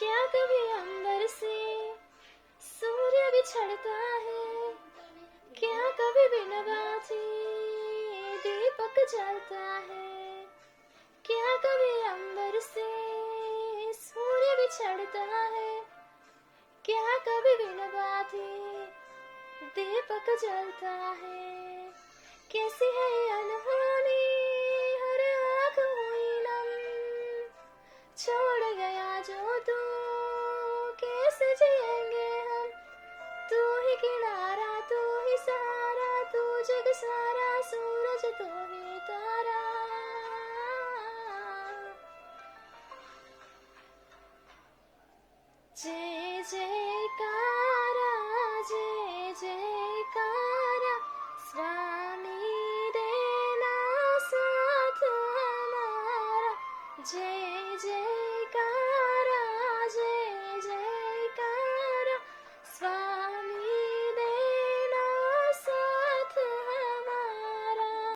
क्या कभी अंबर से सूर्य बिछड़ता है, क्या कभी बिन बाती दीपक जलता है, क्या कभी अंबर से सूर्य बिछड़ता है, क्या कभी बिन बाती दीपक जलता है। कैसी है अनहोनी हर आँख हुई नम, छोड़ गया जो तू कैसे जिएंगे हम। तू ही किनारा, तू ही सहारा, तू जग सारा, सूरज तू ही तारा। जय जयकारा, जय जयकारा, स्वामी देना साथ हमारा। जय जयकारा।